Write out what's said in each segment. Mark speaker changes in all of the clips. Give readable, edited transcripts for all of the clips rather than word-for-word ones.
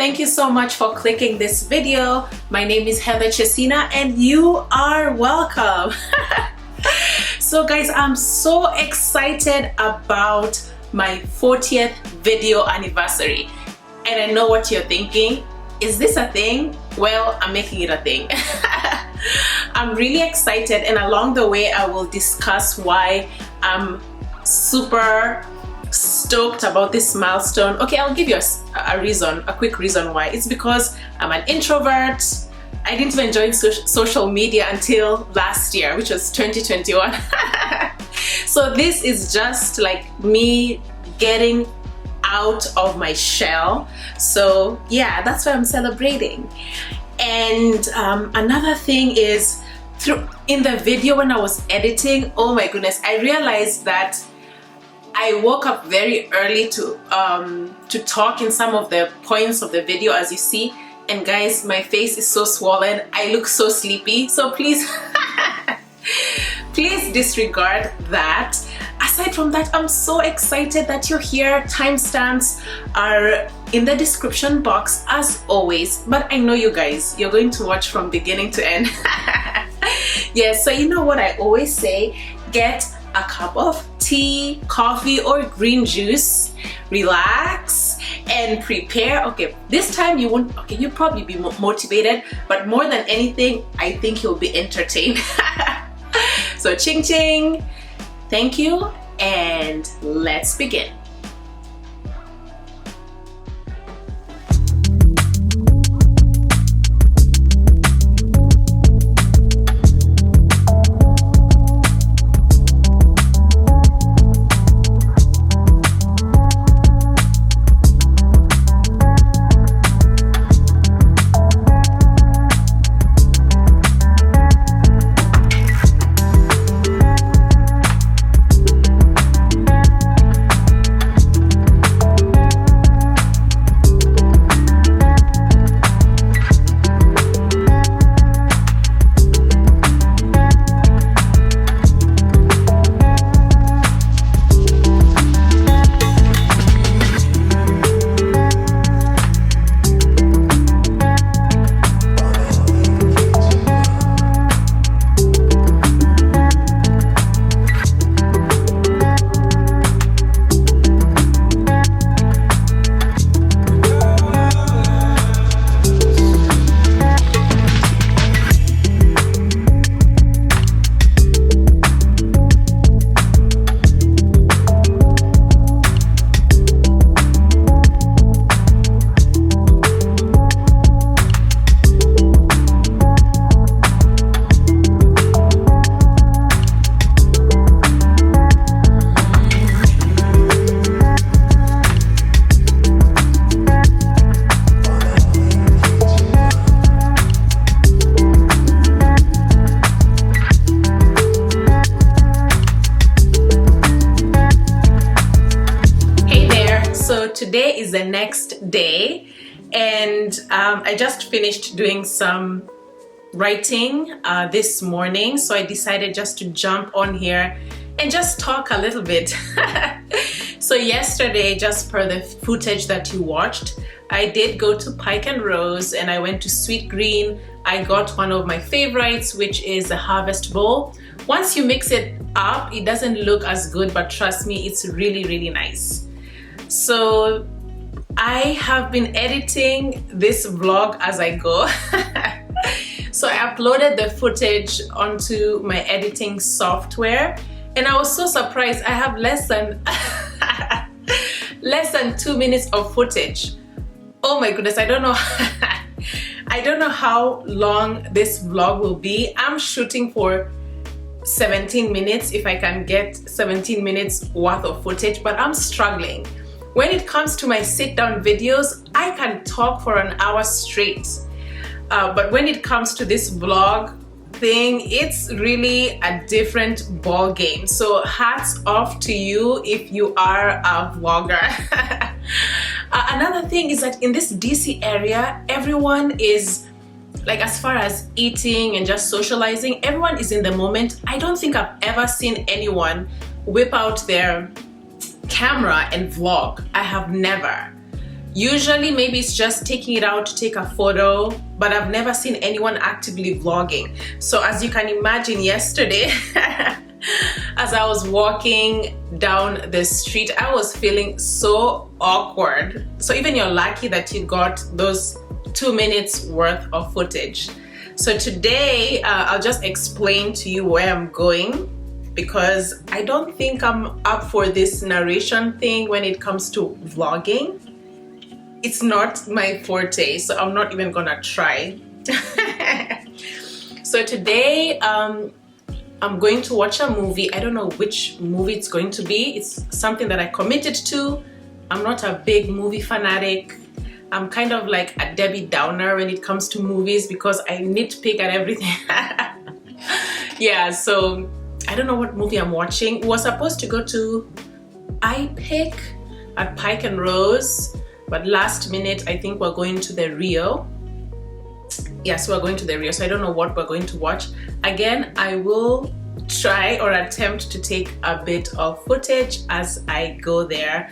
Speaker 1: Thank you so much for clicking this video. My name is Heather Chesiyna and you are welcome. So guys, I'm so excited about my 40th video anniversary. And I know what you're thinking. Is this a thing? Well, I'm making it a thing. I'm really excited, and along the way I will discuss why I'm super stoked about this milestone. Okay, I'll give you a quick reason why. It's because I'm an introvert. I didn't even join social media until last year, which was 2021. So this is just like me getting out of my shell. So yeah, that's why I'm celebrating. And another thing is, in the video when I was editing, oh my goodness, I realized that I woke up very early to talk in some of the points of the video, as you see. And guys, my face is so swollen. I look so sleepy. So please, please disregard that. Aside from that, I'm so excited that you're here. Timestamps are in the description box as always. But I know you guys, you're going to watch from beginning to end. Yeah, so you know what I always say, get a cup of tea, coffee, or green juice, relax and prepare. Okay, this time you won't, okay, you'll probably be motivated, but more than anything, I think you'll be entertained. So ching ching, thank you, and let's begin. Today is the next day, and I just finished doing some writing this morning, so I decided just to jump on here and just talk a little bit. So yesterday, just per the footage that you watched, I did go to Pike and Rose and I went to Sweetgreen. I got one of my favorites, which is the Harvest Bowl. Once you mix it up, it doesn't look as good, but trust me, it's really, really nice. So I have been editing this vlog as I go. So I uploaded the footage onto my editing software, and I was so surprised. I have less than 2 minutes of footage. Oh my goodness, I don't know. I don't know how long this vlog will be. I'm shooting for 17 minutes if I can get 17 minutes worth of footage, but I'm struggling. When it comes to my sit-down videos, I can talk for an hour straight. But when it comes to this vlog thing, it's really a different ball game. So hats off to you if you are a vlogger. Another thing is that in this DC area, everyone is, like, as far as eating and just socializing, everyone is in the moment. I don't think I've ever seen anyone whip out their camera and vlog. I have never. Usually maybe it's just taking it out to take a photo, but I've never seen anyone actively vlogging. So as you can imagine, yesterday as I was walking down the street, I was feeling so awkward. So even you're lucky that you got those 2 minutes worth of footage. So today I'll just explain to you where I'm going, because I don't think I'm up for this narration thing when it comes to vlogging. It's not my forte, so I'm not even gonna try. So today I'm going to watch a movie. I don't know which movie it's going to be. It's something that I committed to. I'm not a big movie fanatic. I'm kind of like a Debbie Downer when it comes to movies because I nitpick at everything. Yeah, so I don't know what movie I'm watching. We were supposed to go to iPick at Pike and Rose, but last minute I think we're going to the Rio. Yes, we're going to the Rio, so I don't know what we're going to watch. Again, I will try or attempt to take a bit of footage as I go there.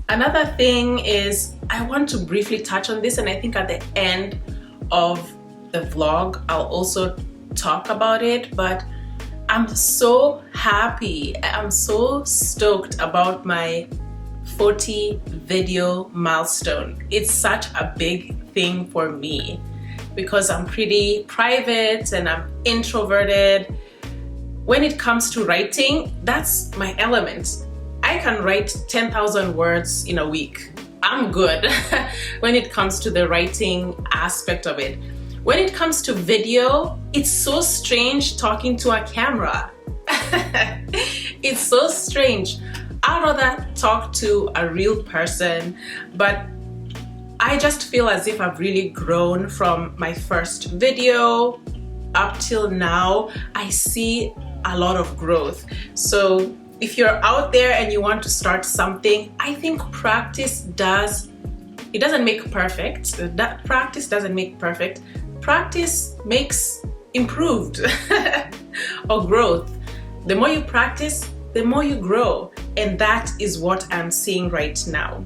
Speaker 1: Another thing is I want to briefly touch on this, and I think at the end of the vlog I'll also talk about it, but I'm so happy. I'm so stoked about my 40 video milestone. It's such a big thing for me because I'm pretty private and I'm introverted. When it comes to writing, that's my element. I can write 10,000 words in a week. I'm good when it comes to the writing aspect of it. When it comes to video, it's so strange talking to a camera. It's so strange. I'd rather talk to a real person, but I just feel as if I've really grown from my first video up till now. I see a lot of growth. So if you're out there and you want to start something, I think practice it doesn't make perfect. That practice doesn't make perfect. Practice makes improved or growth. The more you practice, the more you grow. And that is what I'm seeing right now.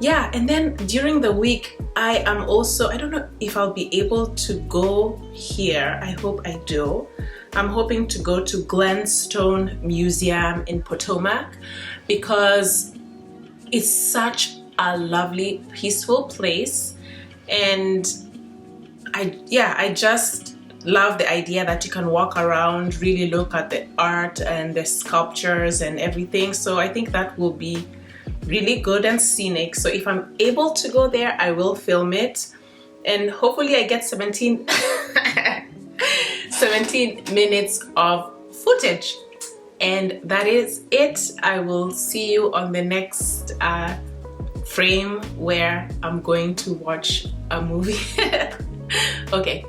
Speaker 1: Yeah, and then during the week, I am also, I don't know if I'll be able to go here. I hope I do. I'm hoping to go to Glenstone Museum in Potomac because it's such a lovely, peaceful place. And I just love the idea that you can walk around, really look at the art and the sculptures and everything. So I think that will be really good and scenic. So if I'm able to go there, I will film it, and hopefully I get 17 minutes of footage. And that is it. I will see you on the next frame where I'm going to watch a movie. Okay.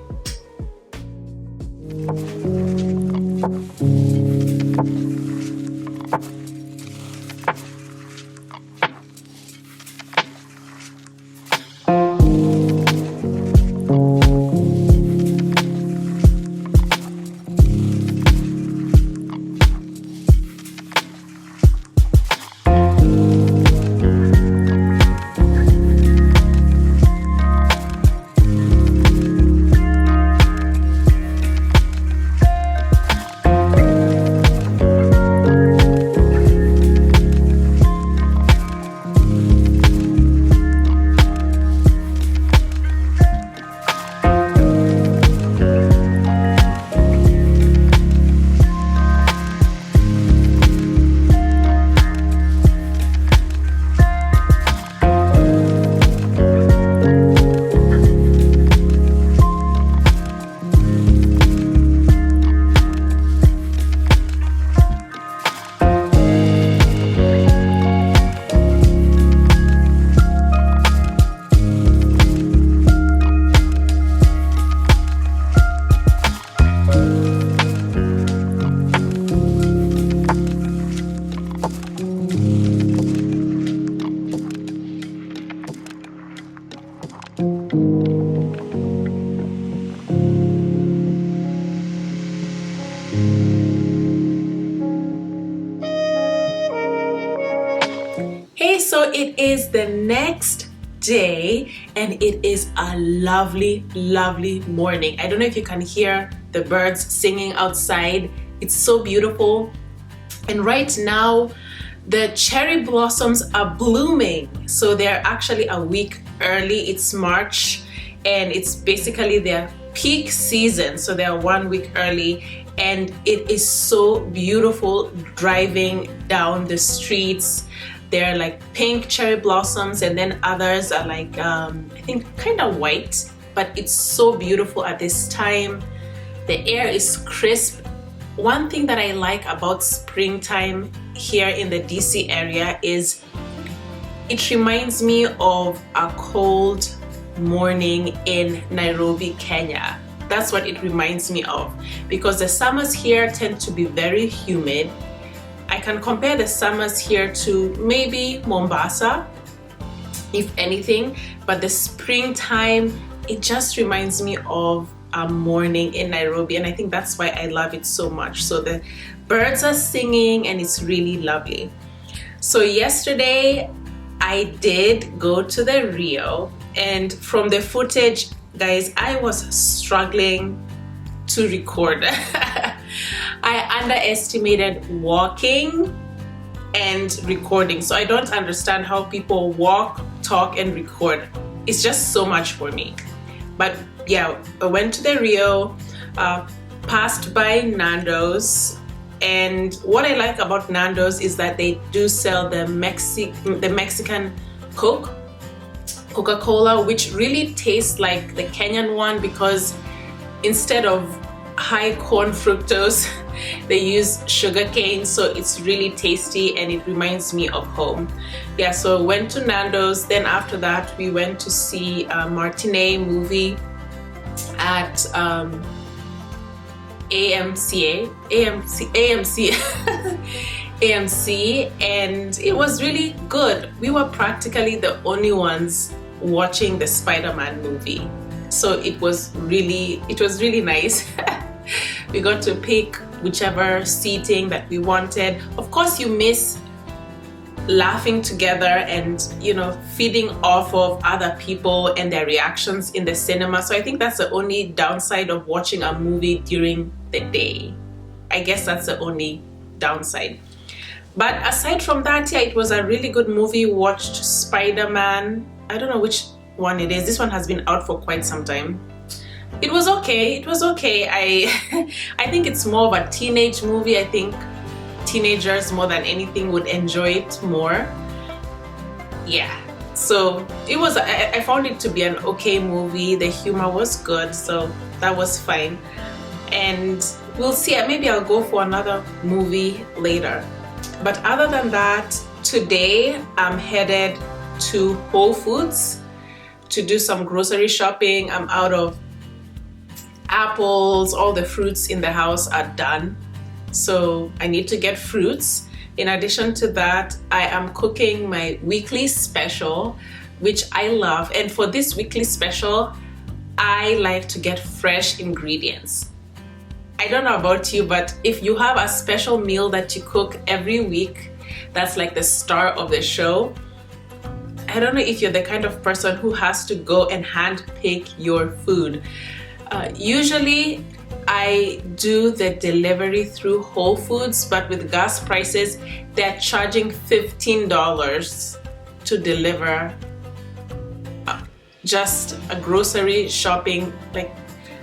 Speaker 1: Hey, so it is the next day and it is a lovely, lovely morning. I don't know if you can hear the birds singing outside. It's so beautiful. And right now, the cherry blossoms are blooming. So they're actually a week early. It's March and it's basically their peak season. So they're 1 week early and it is so beautiful driving down the streets. They're like pink cherry blossoms and then others are like, I think kind of white, but it's so beautiful at this time. The air is crisp. One thing that I like about springtime here in the DC area is it reminds me of a cold morning in Nairobi, Kenya. That's what it reminds me of, because the summers here tend to be very humid. I can compare the summers here to maybe Mombasa, if anything, but the springtime, it just reminds me of a morning in Nairobi, and I think that's why I love it so much. So the birds are singing and it's really lovely. So yesterday I did go to the Rio, and from the footage, guys, I was struggling to record. I underestimated walking and recording. So I don't understand how people walk, talk, and record. It's just so much for me. But yeah, I went to the Rio, passed by Nandos, and what I like about Nandos is that they do sell the Mexican Coca-Cola, which really tastes like the Kenyan one, because instead of high corn fructose, they use sugar cane, so it's really tasty and it reminds me of home. Yeah, so went to Nandos. Then after that we went to see a matinee movie at AMC and it was really good. We were practically the only ones watching the Spider-Man movie, so it was really nice. We got to pick whichever seating that we wanted. Of course, you miss laughing together and, you know, feeding off of other people and their reactions in the cinema. So I think that's the only downside of watching a movie during the day. I guess that's the only downside. But aside from that, yeah, it was a really good movie. Watched Spider-Man. I don't know which one it is. This one has been out for quite some time. It was okay. It was okay. I think it's more of a teenage movie. I think teenagers more than anything would enjoy it more. Yeah. So it was. I found it to be an okay movie. The humor was good, so that was fine. And we'll see. Maybe I'll go for another movie later. But other than that, today I'm headed to WholeFoods to do some grocery shopping. I'm out of apples. All the fruits in the house are done, so I need to get fruits. In addition to that, I am cooking my weekly special, which I love. And for this weekly special, I like to get fresh ingredients. I don't know about you, but if you have a special meal that you cook every week, that's like the star of the show. I don't know if you're the kind of person who has to go and hand pick your food. Usually I do the delivery through WholeFoods, but with gas prices, they're charging $15 to deliver just a grocery shopping, like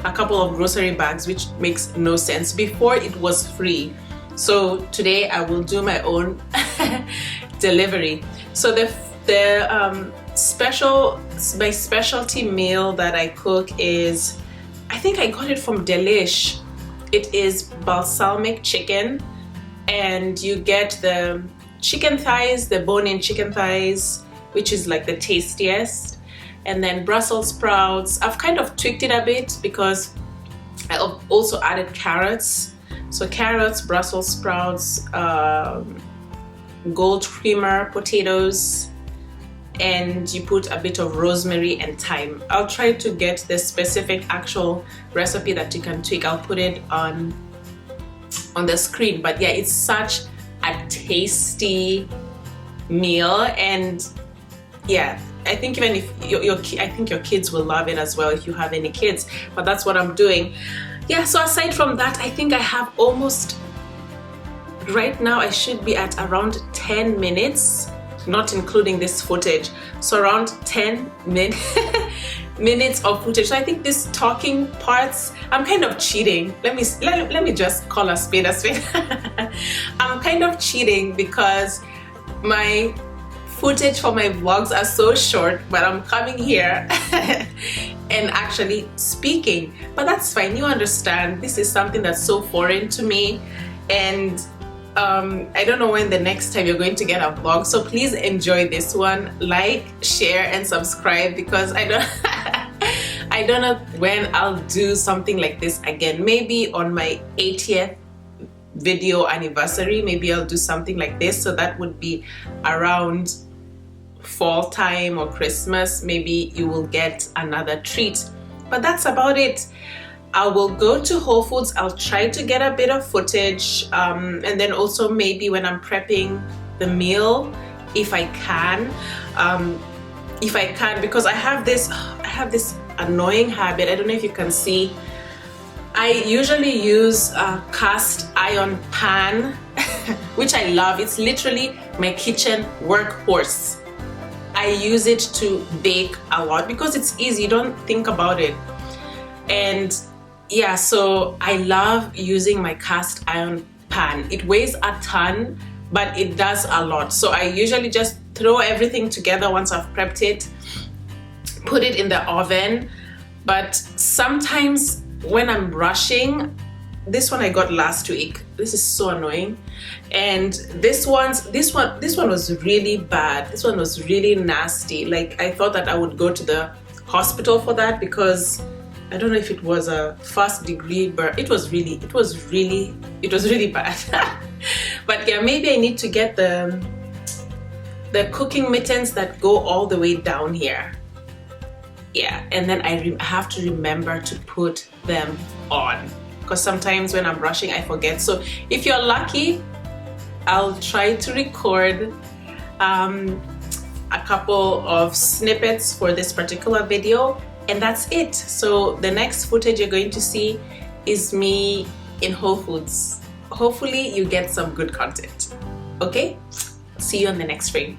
Speaker 1: a couple of grocery bags, which makes no sense. Before it was free. So today I will do my own delivery. So my specialty meal that I cook is, I think I got it from Delish. It is balsamic chicken, and you get the chicken thighs, the bone-in chicken thighs, which is like the tastiest, and then Brussels sprouts. I've kind of tweaked it a bit because I've also added carrots. So carrots, Brussels sprouts, gold creamer, potatoes, and you put a bit of rosemary and thyme. I'll try to get the specific actual recipe that you can tweak. I'll put it on the screen. But yeah, it's such a tasty meal. And yeah, I think even if I think your kids will love it as well if you have any kids, but that's what I'm doing. Yeah, so aside from that, I think I have almost, right now I should be at around 10 minutes, not including this footage, so around 10 minutes of footage. So I think these talking parts, I'm kind of cheating. Let me just call a spade a spade. I'm kind of cheating because my footage for my vlogs are so short, but I'm coming here and actually speaking. But that's fine, you understand, this is something that's so foreign to me, and I don't know when the next time you're going to get a vlog, so please enjoy this one. Like, share and subscribe, because I don't know when I'll do something like this again. Maybe on my 80th video anniversary, maybe I'll do something like this, so that would be around fall time or Christmas. Maybe you will get another treat, but that's about it. I will go to Whole Foods. I'll try to get a bit of footage, and then also maybe when I'm prepping the meal, if I can, because I have this annoying habit. I don't know if you can see. I usually use a cast iron pan, which I love. It's literally my kitchen workhorse. I use it to bake a lot because it's easy, you don't think about it. And yeah, so I love using my cast iron pan. It weighs a ton, but it does a lot. So I usually just throw everything together once I've prepped it, put it in the oven. But sometimes when I'm rushing, this one I got last week. This is so annoying. And this one was really bad. This one was really nasty. Like, I thought that I would go to the hospital for that, because I don't know if it was a first degree burn. It was really bad. But yeah, maybe I need to get the cooking mittens that go all the way down here. Yeah, and then I have to remember to put them on, because sometimes when I'm rushing I forget. So if you're lucky, I'll try to record a couple of snippets for this particular video, and that's it. So the next footage you're going to see is me in Whole Foods. Hopefully you get some good content. Okay, see you on the next frame.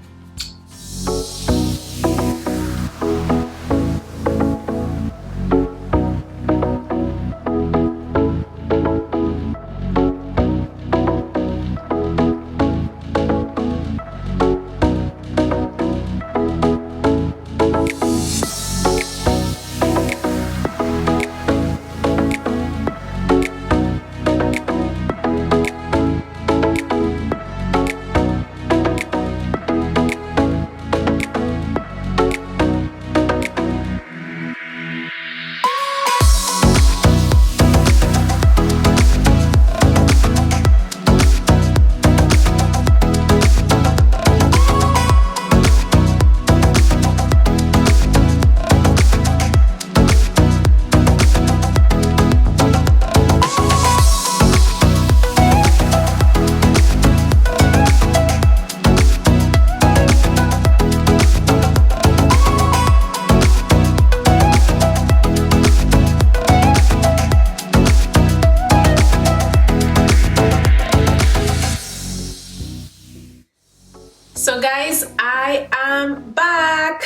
Speaker 1: So guys, I am back.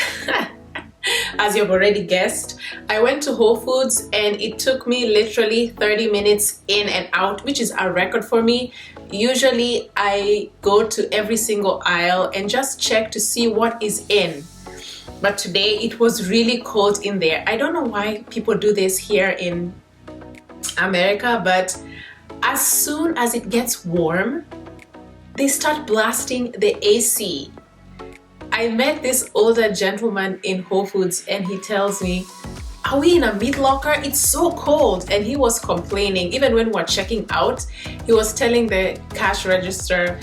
Speaker 1: As you've already guessed, I went to Whole Foods and it took me literally 30 minutes in and out, which is a record for me. Usually I go to every single aisle and just check to see what is in. But today it was really cold in there. I don't know why people do this here in America, but as soon as it gets warm, they start blasting the AC. I met this older gentleman in Whole Foods and he tells me, "Are we in a meat locker? It's so cold." And he was complaining. Even when we're checking out, he was telling the cash register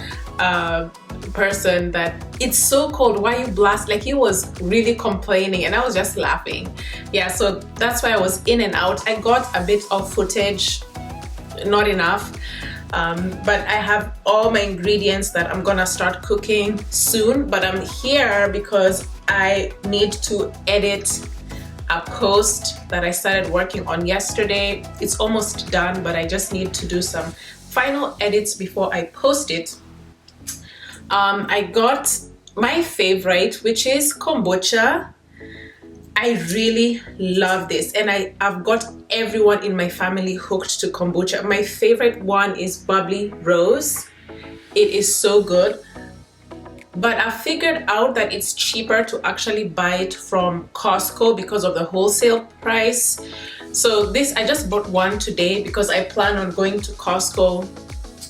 Speaker 1: person that it's so cold, why you blast? Like, he was really complaining and I was just laughing. Yeah, so that's why I was in and out. I got a bit of footage, not enough. But I have all my ingredients that I'm gonna start cooking soon. But I'm here because I need to edit a post that I started working on yesterday. It's almost done, but I just need to do some final edits before I post it. I got my favorite, which is kombucha. I really love this, and I've got everyone in my family hooked to kombucha. My favorite one is bubbly rose. It is so good, but I figured out that it's cheaper to actually buy it from Costco because of the wholesale price. So this, I just bought one today because I plan on going to Costco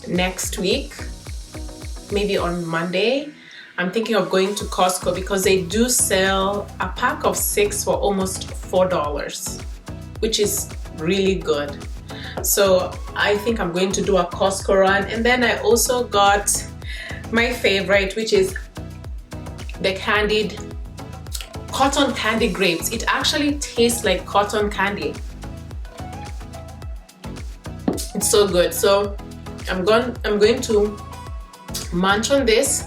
Speaker 1: next week, maybe on Monday. I'm thinking of going to Costco because they do sell a pack of 6 for almost $4, which is really good. So I think I'm going to do a Costco run. And then I also got my favorite, which is the candied cotton candy grapes. It actually tastes like cotton candy. It's so good. So I'm going to munch on this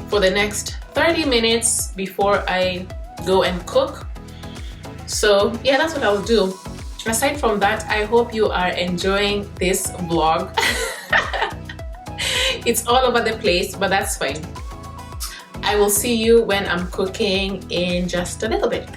Speaker 1: for the next 30 minutes before I go and cook. So yeah, that's what I'll do. Aside from that, I hope you are enjoying this vlog. It's all over the place, but that's fine. I will see you when I'm cooking in just a little bit.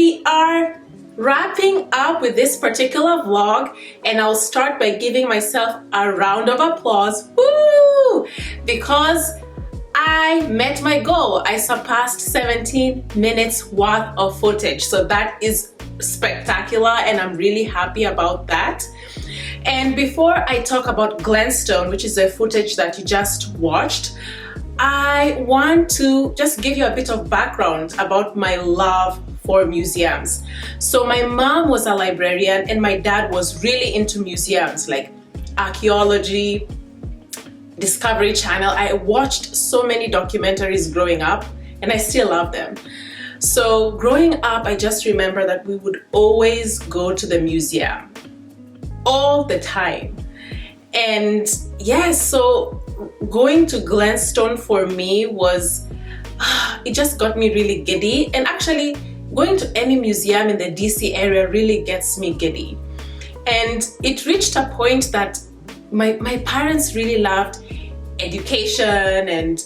Speaker 1: we are wrapping up with this particular vlog, and I'll start by giving myself a round of applause. Woo! Because I met my goal. I surpassed 17 minutes worth of footage. So that is spectacular, and I'm really happy about that. And before I talk about Glenstone, which is the footage that you just watched, I want to just give you a bit of background about my love for museums. So my mom was a librarian and my dad was really into museums like archaeology, Discovery Channel. I watched so many documentaries growing up and I still love them. So growing up, I just remember that we would always go to the museum all the time. And yes, so going to Glenstone for me was, it just got me really giddy. And actually going to any museum in the DC area really gets me giddy. And it reached a point that my parents really loved education, and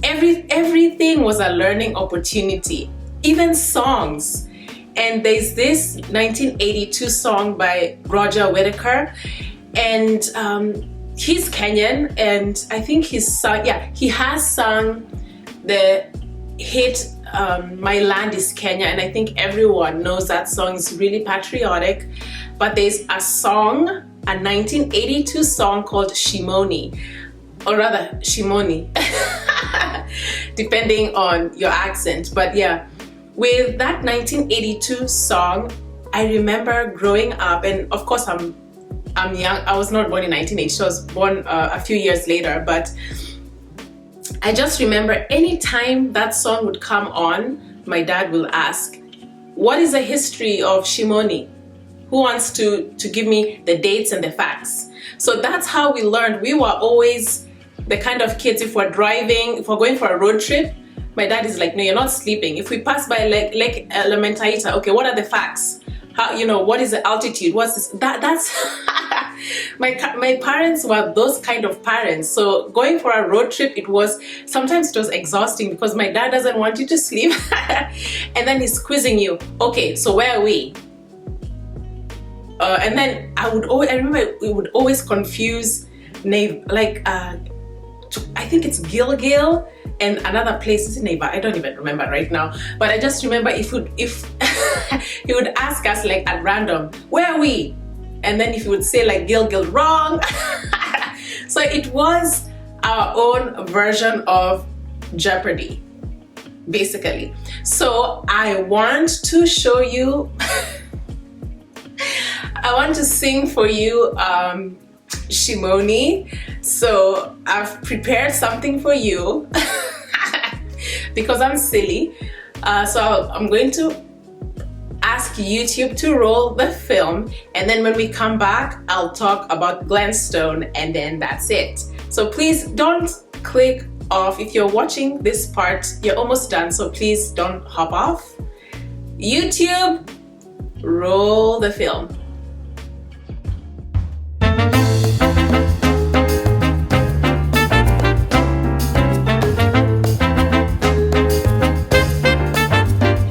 Speaker 1: everything was a learning opportunity, even songs. And there's this 1982 song by Roger Whittaker, and he's Kenyan, and I think he has sung the hit My Land is Kenya, and I think everyone knows that song. Is really patriotic. But there's a song, a 1982 song called Shimoni, or rather Shimoni, depending on your accent. But yeah, with that 1982 song, I remember growing up, and of course I'm young. I was not born in 1980, I was born a few years later, but I just remember anytime that song would come on, my dad will ask, what is the history of Shimoni? Who wants to give me the dates and the facts? So that's how we learned. We were always the kind of kids, if we're driving, if we're going for a road trip, my dad is like, no, you're not sleeping. If we pass by Lake Elementaita, okay, what are the facts? How, what is the altitude? What's this? That's my parents were those kind of parents. So going for a road trip, sometimes it was exhausting because my dad doesn't want you to sleep and then he's quizzing you. Okay, so where are we? And then I remember we would always confuse I think it's Gilgil and another place is neighbor. I don't even remember right now, but I just remember if he would ask us like at random, where are we? And then if you would say like Gilgil, wrong. So it was our own version of Jeopardy, basically. So I want to show you, I want to sing for you Shimoni. So I've prepared something for you because I'm silly. So I'm going to ask YouTube to roll the film, and then when we come back, I'll talk about Glenstone, and then that's it. So please don't click off. If you're watching this part, you're almost done, so please don't hop off. YouTube, roll the film.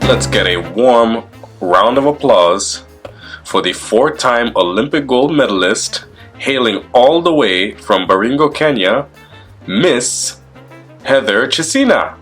Speaker 2: Let's get a warm round of applause for the 4-time Olympic gold medalist, hailing all the way from Baringo, Kenya, Miss Heather Chesiyna.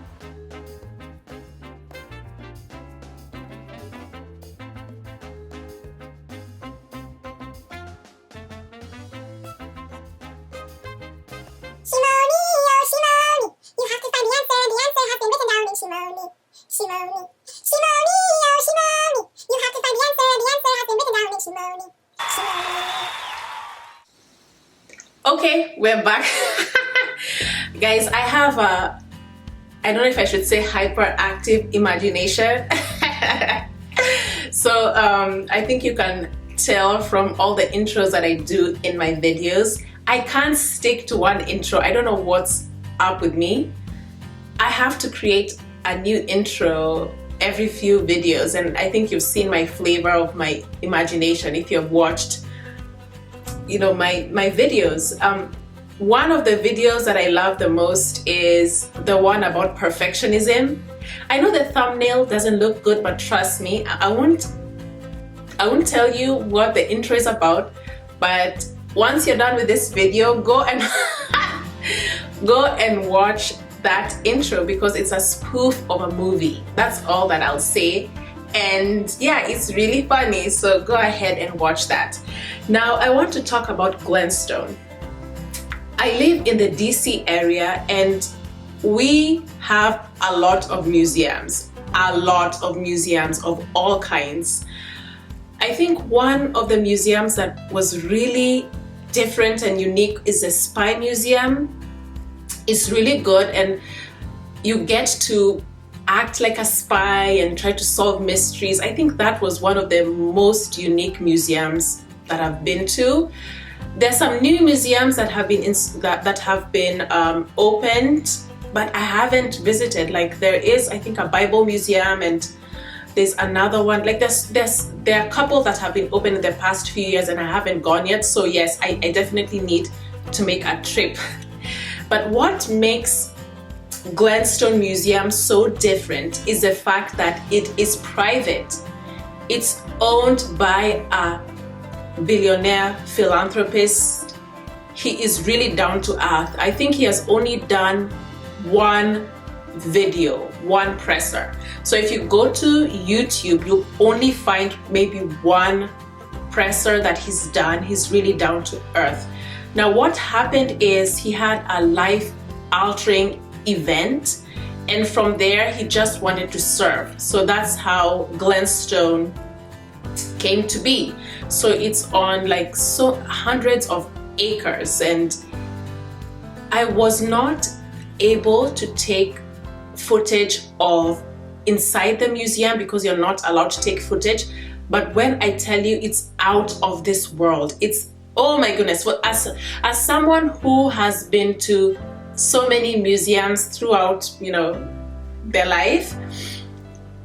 Speaker 1: Okay, we're back. Guys, I have I don't know if I should say hyperactive imagination. So I think you can tell from all the intros that I do in my videos, I can't stick to one intro. I don't know what's up with me. I have to create a new intro every few videos, and I think you've seen my flavor of my imagination if you've watched my videos. one of the videos that I love the most is the one about perfectionism. I know the thumbnail doesn't look good, but trust me, I won't tell you what the intro is about, but once you're done with this video, go and watch that intro, because it's a spoof of a movie. That's all that I'll say. And yeah, it's really funny, so go ahead and watch that. Now I want to talk about Glenstone. I live in the DC area, and we have a lot of museums of all kinds. I think one of the museums that was really different and unique is the Spy Museum. It's really good, and you get to act like a spy and try to solve mysteries. I think that was one of the most unique museums that I've been to. There's some new museums that have been opened, but I haven't visited. Like there is, I think, a Bible museum, and there's another one. Like there are a couple that have been opened in the past few years, and I haven't gone yet. So yes, I definitely need to make a trip. But what makes Glenstone Museum so different is the fact that it is private. It's owned by a billionaire philanthropist. He is really down to earth. I think he has only done one video, one presser. So if you go to YouTube, you'll only find maybe one presser that he's done. He's really down to earth. Now what happened is he had a life-altering event, and from there he just wanted to serve. So that's how Glenstone came to be. So it's on like hundreds of acres, and I was not able to take footage of inside the museum because you're not allowed to take footage. But when I tell you, it's out of this world. It's, oh my goodness. Well, as someone who has been to so many museums throughout, you know, their life,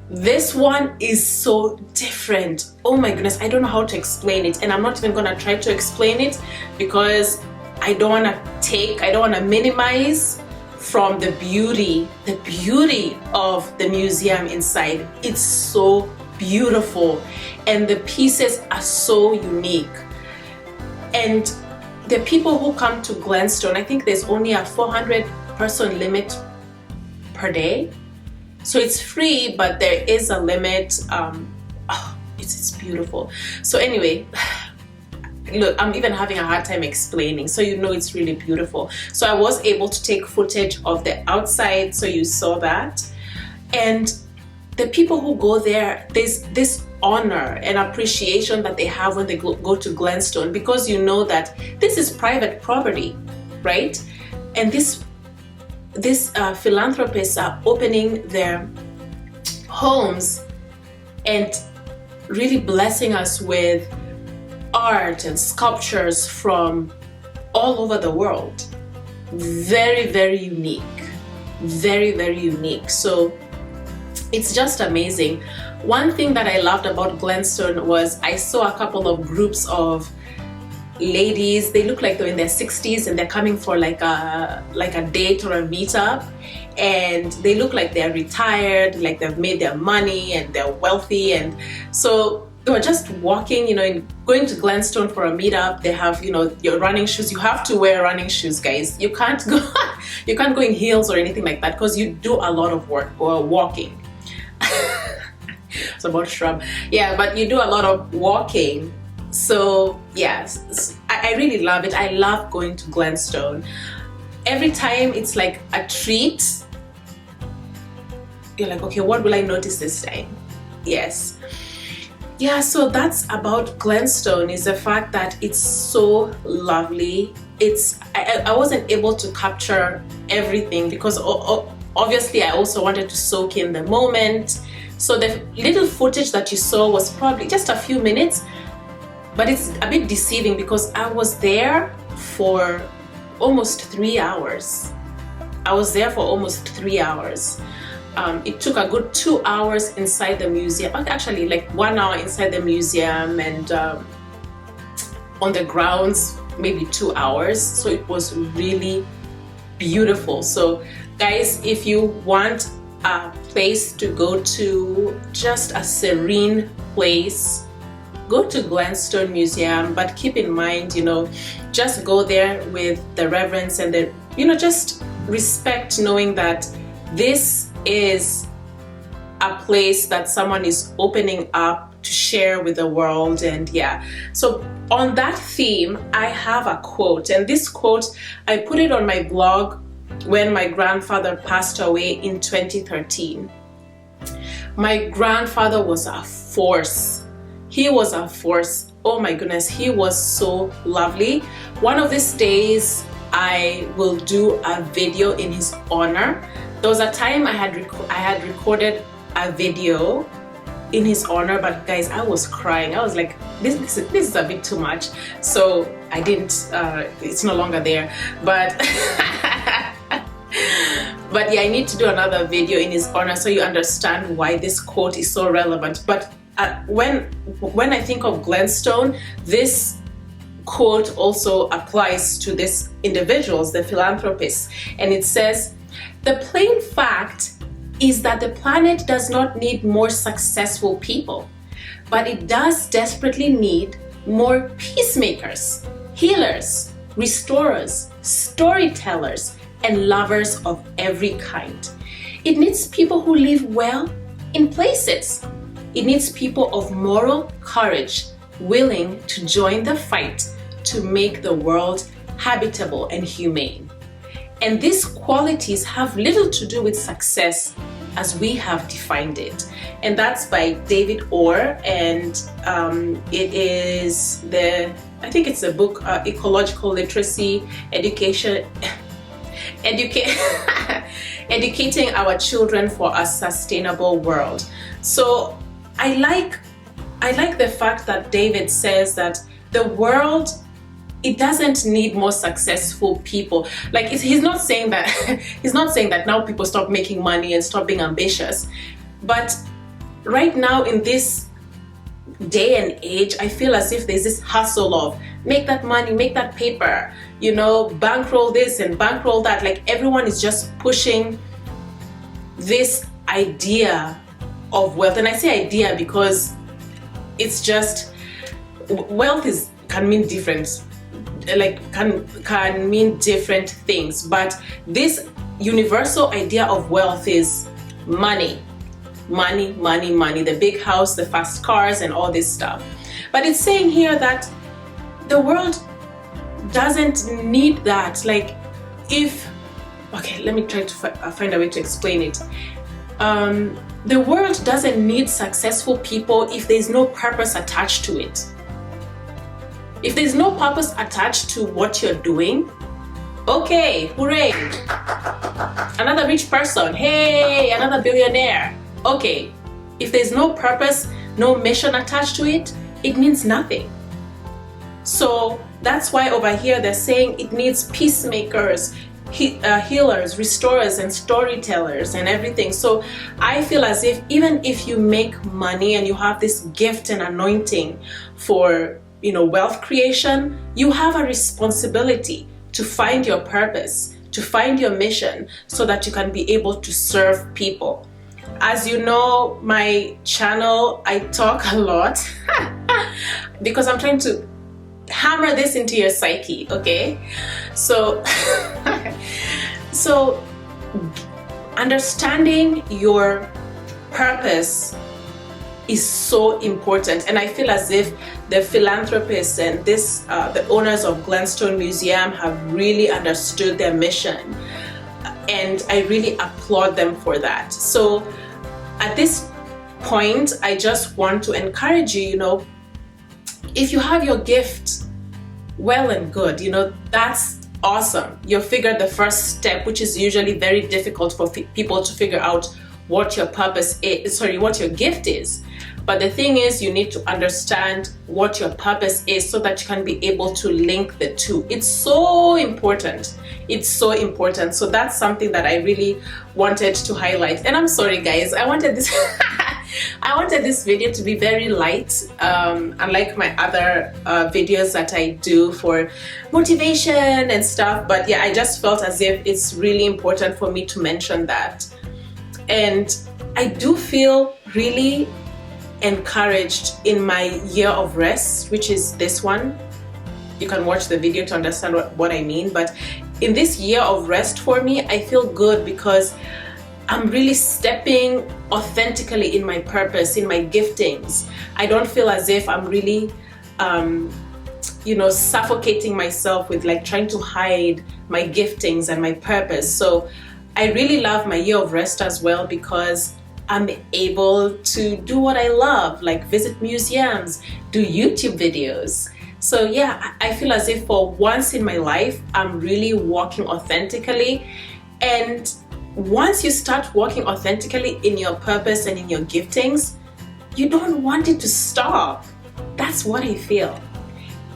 Speaker 1: this one is so different. Oh my goodness, I don't know how to explain it, and I'm not even gonna try to explain it because I don't wanna minimize from the beauty of the museum inside. It's so beautiful, and the pieces are so unique. And the people who come to Glenstone, I think there's only a 400-person limit per day. So it's free, but there is a limit. It's beautiful. So anyway, look, I'm even having a hard time explaining, so you know it's really beautiful. So I was able to take footage of the outside, so you saw that. And the people who go there, there's this honor and appreciation that they have when they go to Glenstone, because you know that this is private property, right? And these philanthropists are opening their homes and really blessing us with art and sculptures from all over the world. Very, very unique. Very, very unique. So it's just amazing. One thing that I loved about Glenstone was I saw a couple of groups of ladies. They look like they're in their 60s, and they're coming for like a date or a meetup, and they look like they're retired, like they've made their money and they're wealthy. And so they were just walking, you know, going to Glenstone for a meetup. They have, you know, your running shoes. You have to wear running shoes, guys. You can't go in heels or anything like that, because you do a lot of work or walking. It's about shrub. Yeah, but you do a lot of walking. So yes, I really love it. I love going to Glenstone. Every time it's like a treat. You're like, okay, what will I notice this time? Yes. Yeah, so that's about Glenstone, is the fact that it's so lovely. I wasn't able to capture everything because obviously I also wanted to soak in the moment. So the little footage that you saw was probably just a few minutes, but it's a bit deceiving because I was there for almost 3 hours. I was there for almost 3 hours. It took a good 2 hours inside the museum, actually like 1 hour inside the museum, and on the grounds maybe 2 hours. So it was really beautiful. So guys, if you want a place to go to, just a serene place, go to Milestone Museum, but keep in mind, you know, just go there with the reverence and the, you know, just respect, knowing that this is a place that someone is opening up to share with the world. And yeah, so on that theme, I have a quote, and this quote, I put it on my blog when my grandfather passed away in 2013. My grandfather was a force. He was a force. Oh my goodness, he was so lovely. One of these days, I will do a video in his honor. There was a time I had recorded a video in his honor, but guys, I was crying. I was like, this is a bit too much. So I didn't, it's no longer there. But but yeah, I need to do another video in his honor so you understand why this quote is so relevant. But when I think of Milestone, this quote also applies to these individuals, the philanthropists, and it says, "The plain fact is that the planet does not need more successful people, but it does desperately need more peacemakers, healers, restorers, storytellers, and lovers of every kind. It needs people who live well in places. It needs people of moral courage, willing to join the fight to make the world habitable and humane. And these qualities have little to do with success as we have defined it." And that's by David Orr, and it is I think it's the book, Ecological Literacy, Educating Our Children for a Sustainable World. So I like the fact that David says that the world, it doesn't need more successful people. Like, he's not saying that he's not saying that now people stop making money and stop being ambitious. But right now in this day and age, I feel as if there's this hustle of make that money, make that paper, you know, bankroll this and bankroll that. Like, everyone is just pushing this idea of wealth. And I say idea because it's just, wealth can mean different, like can mean different things, but this universal idea of wealth is money, the big house, the fast cars, and all this stuff. But it's saying here that the world doesn't need that. Like, okay, let me try to find a way to explain it. The world doesn't need successful people if there's no purpose attached to it. If there's no purpose attached to what you're doing, okay, hooray, another rich person, hey, another billionaire. Okay, if there's no purpose, no mission attached to it, it means nothing. So that's why over here they're saying it needs peacemakers, healers, restorers, and storytellers, and everything. So I feel as if even if you make money and you have this gift and anointing for, you know, wealth creation, you have a responsibility to find your purpose, to find your mission, so that you can be able to serve people. As you know, my channel, I talk a lot because I'm trying to hammer this into your psyche, okay? So so understanding your purpose is so important, and I feel as if the philanthropists and the owners of Milestone Museum have really understood their mission, and I really applaud them for that. So at this point, I just want to encourage you, you know, if you have your gift, well and good, you know, that's awesome. You figured the first step, which is usually very difficult for people to figure out what your purpose is, what your gift is. But the thing is, you need to understand what your purpose is so that you can be able to link the two. It's so important. It's so important. So that's something that I really wanted to highlight. And I'm sorry, guys, I wanted this I wanted this video to be very light, unlike my other videos that I do for motivation and stuff. But yeah, I just felt as if it's really important for me to mention that. And I do feel really encouraged in my year of rest, which is this one. You can watch the video to understand what I mean. But in this year of rest for me, I feel good because I'm really stepping authentically in my purpose, in my giftings. I don't feel as if I'm really, you know, suffocating myself with like trying to hide my giftings and my purpose. So I really love my year of rest as well because I'm able to do what I love, like visit museums, do YouTube videos. So yeah, I feel as if for once in my life, I'm really walking authentically. And once you start walking authentically in your purpose and in your giftings, you don't want it to stop. That's what I feel.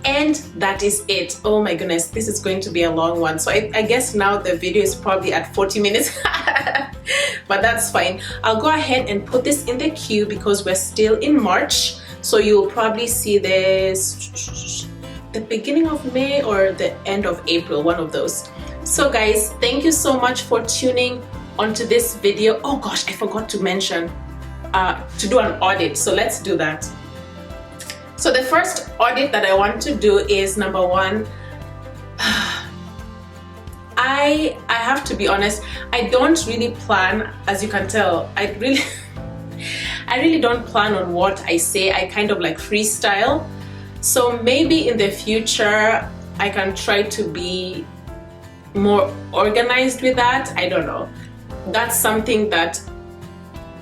Speaker 1: And that is it. Oh my goodness, this is going to be a long one. So I guess now the video is probably at 40 minutes, but that's fine. I'll go ahead and put this in the queue because we're still in March. So you'll probably see this the beginning of May or the end of April, one of those. So guys, thank you so much for tuning onto this video. Oh gosh, I forgot to mention to do an audit. So let's do that. So the first audit that I want to do is number one. I have to be honest, I don't really plan, as you can tell, I really don't plan on what I say. I kind of like freestyle. So maybe in the future I can try to be more organized with that. I don't know. That's something that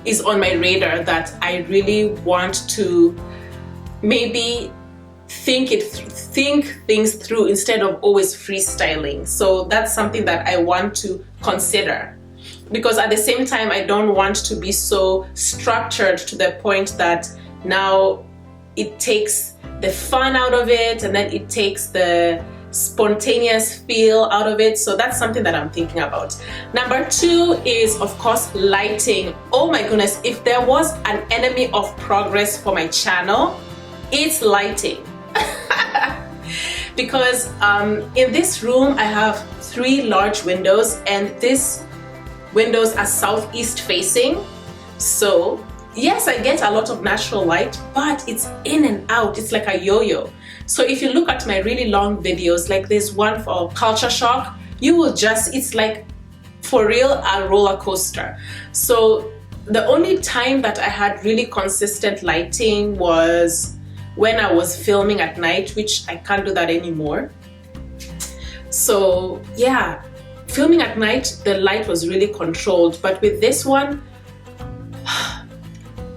Speaker 1: is on my radar that I really want to maybe think things through instead of always freestyling. So that's something that I want to consider, because at the same time I don't want to be so structured to the point that now it takes the fun out of it and then it takes the spontaneous feel out of it. So that's something that I'm thinking about. Number two is, of course, lighting. Oh my goodness, if there was an enemy of progress for my channel, it's lighting. Because in this room I have 3 large windows, and these windows are southeast facing. So yes, I get a lot of natural light, but it's in and out. It's like a yo-yo. So if you look at my really long videos, like this one for culture shock, you will just, it's like for real a roller coaster. So the only time that I had really consistent lighting was when I was filming at night, which I can't do that anymore. So yeah, filming at night, the light was really controlled. But with this one,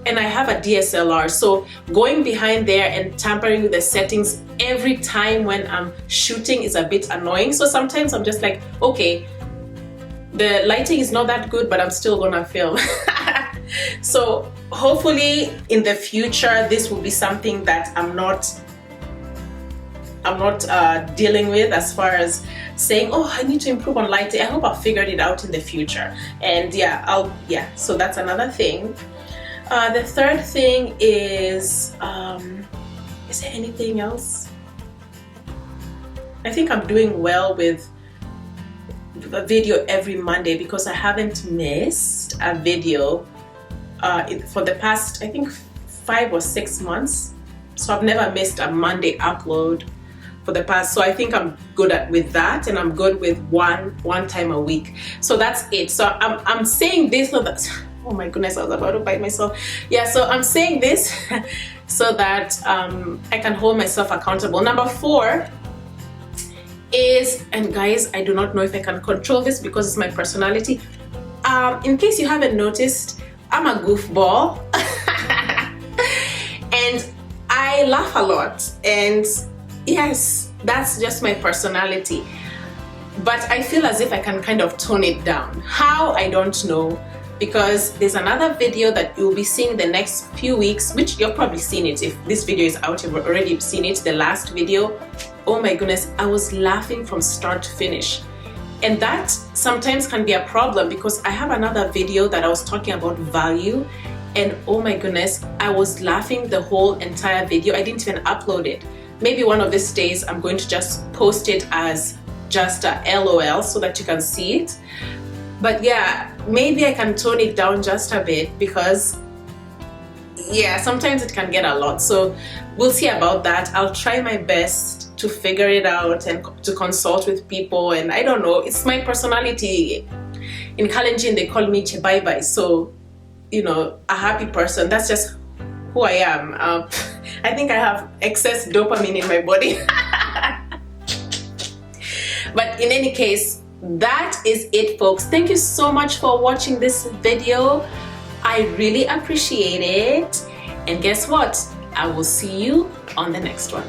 Speaker 1: and I have a DSLR, so going behind there and tampering with the settings every time when I'm shooting is a bit annoying. So sometimes I'm just like, okay, the lighting is not that good, but I'm still gonna film. So hopefully in the future this will be something that I'm not dealing with, as far as saying, oh, I need to improve on lighting. I hope I've figured it out in the future. And yeah, so that's another thing. The third thing is there anything else? I think I'm doing well with a video every Monday because I haven't missed a video for the past, I think, 5 or 6 months. So I've never missed a Monday upload for the past. So I think I'm good with that, and I'm good with one time a week. So that's it. So I'm saying this so that, oh my goodness, I was about to bite myself. Yeah, so I'm saying this so that I can hold myself accountable. Number 4 is, and guys, I do not know if I can control this because it's my personality. In case you haven't noticed, I'm a goofball. And I laugh a lot. And yes, that's just my personality. But I feel as if I can kind of tone it down. How? I don't know. Because there's another video that you'll be seeing the next few weeks, which you've probably seen it. If this video is out, you've already seen it, the last video. Oh my goodness, I was laughing from start to finish. And that sometimes can be a problem because I have another video that I was talking about value, and oh my goodness, I was laughing the whole entire video. I didn't even upload it. Maybe one of these days I'm going to just post it as just a LOL so that you can see it. But yeah, maybe I can tone it down just a bit because yeah, sometimes it can get a lot. So we'll see about that. I'll try my best to figure it out and to consult with people. And I don't know, it's my personality. In Kalenjin, they call me Chebaibai. So, you know, a happy person. That's just who I am. I think I have excess dopamine in my body. But in any case, that is it, folks. Thank you so much for watching this video. I really appreciate it. And guess what? I will see you on the next one.